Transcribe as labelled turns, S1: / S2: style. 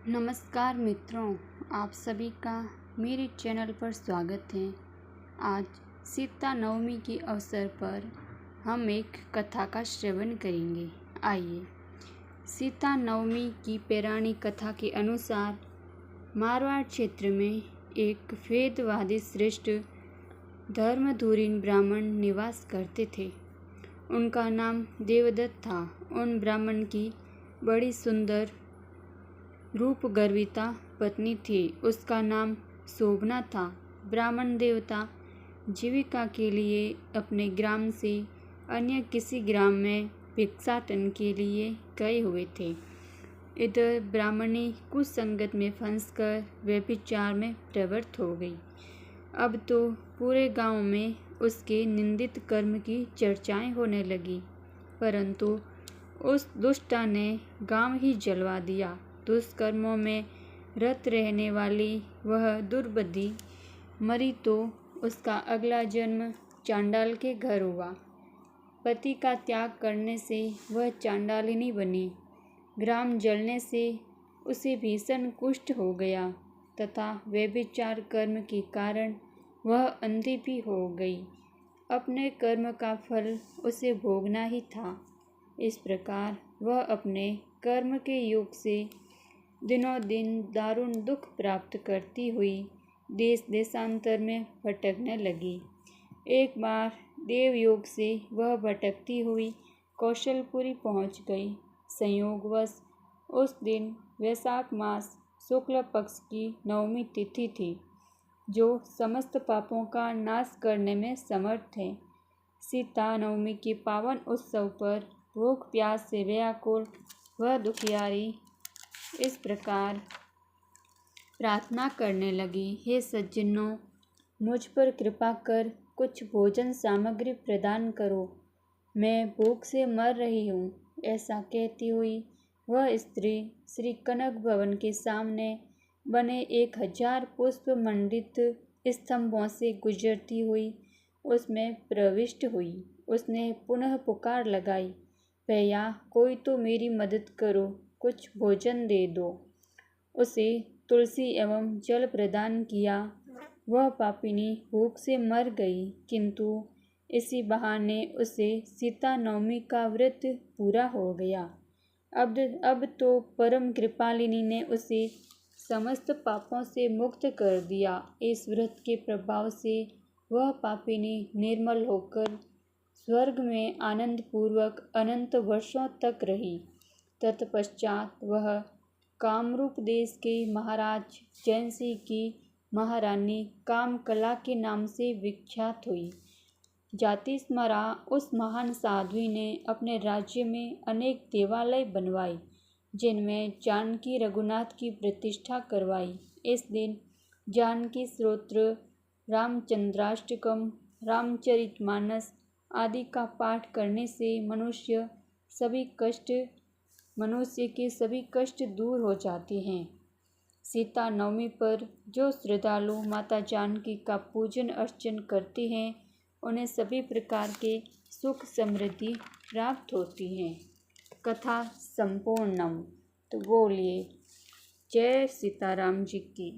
S1: नमस्कार मित्रों, आप सभी का मेरे चैनल पर स्वागत है। आज सीता नवमी के अवसर पर हम एक कथा का श्रवण करेंगे। आइए, सीता नवमी की पौराणिक कथा के अनुसार मारवाड़ क्षेत्र में एक वेदवादी श्रेष्ठ धर्मधुरीन ब्राह्मण निवास करते थे। उनका नाम देवदत्त था। उन ब्राह्मण की बड़ी सुंदर रूप गर्विता पत्नी थी। उसका नाम शोभना था। ब्राह्मण देवता जीविका के लिए अपने ग्राम से अन्य किसी ग्राम में भिक्षाटन के लिए गए हुए थे। इधर ब्राह्मणी कुसंगत में फंसकर व्यभिचार में प्रवृत्त हो गई। अब तो पूरे गांव में उसके निंदित कर्म की चर्चाएं होने लगी, परंतु उस दुष्टा ने गांव ही जलवा दिया। दुष्कर्मों में रत रहने वाली वह दुर्बुद्धि मरी तो उसका अगला जन्म चांडाल के घर हुआ। पति का त्याग करने से वह चांडालिनी बनी। ग्राम जलने से उसे भीषण कुष्ठ हो गया तथा व्यभिचार कर्म के कारण वह अंधी भी हो गई। अपने कर्म का फल उसे भोगना ही था। इस प्रकार वह अपने कर्म के योग से दिनों दिन दारुण दुख प्राप्त करती हुई देश देशांतर में भटकने लगी। एक बार देवयोग से वह भटकती हुई कौशलपुरी पहुंच गई। संयोगवश उस दिन वैशाख मास शुक्ल पक्ष की नवमी तिथि थी, जो समस्त पापों का नाश करने में समर्थ है। सीता नवमी के पावन उत्सव पर भूख प्यास से व्याकुल वह दुखियारी इस प्रकार प्रार्थना करने लगी, हे सज्जनों, मुझ पर कृपा कर कुछ भोजन सामग्री प्रदान करो, मैं भूख से मर रही हूँ। ऐसा कहती हुई वह स्त्री श्री कनक भवन के सामने बने 1000 पुष्प मंडित स्तंभों से गुजरती हुई उसमें प्रविष्ट हुई। उसने पुनः पुकार लगाई, भैया, कोई तो मेरी मदद करो, कुछ भोजन दे दो। उसे तुलसी एवं जल प्रदान किया। वह पापिनी भूख से मर गई, किंतु इसी बहाने उसे सीता नवमी का व्रत पूरा हो गया। अब तो परम कृपालिनी ने उसे समस्त पापों से मुक्त कर दिया। इस व्रत के प्रभाव से वह पापिनी निर्मल होकर स्वर्ग में आनंद पूर्वक अनंत वर्षों तक रही। तत्पश्चात वह कामरूप देश के महाराज जयसिंह की महारानी कामकला के नाम से विख्यात हुई। जातिस्मरा उस महान साध्वी ने अपने राज्य में अनेक देवालय बनवाए, जिनमें जानकी रघुनाथ की प्रतिष्ठा करवाई। इस दिन जानकी स्तोत्र, रामचंद्राष्टकम, रामचरितमानस आदि का पाठ करने से मनुष्य के सभी कष्ट दूर हो जाते हैं। सीता नवमी पर जो श्रद्धालु माता जानकी का पूजन अर्चन करते हैं, उन्हें सभी प्रकार के सुख समृद्धि प्राप्त होती हैं। कथा संपूर्णम। तो बोलिए जय सीताराम जी की।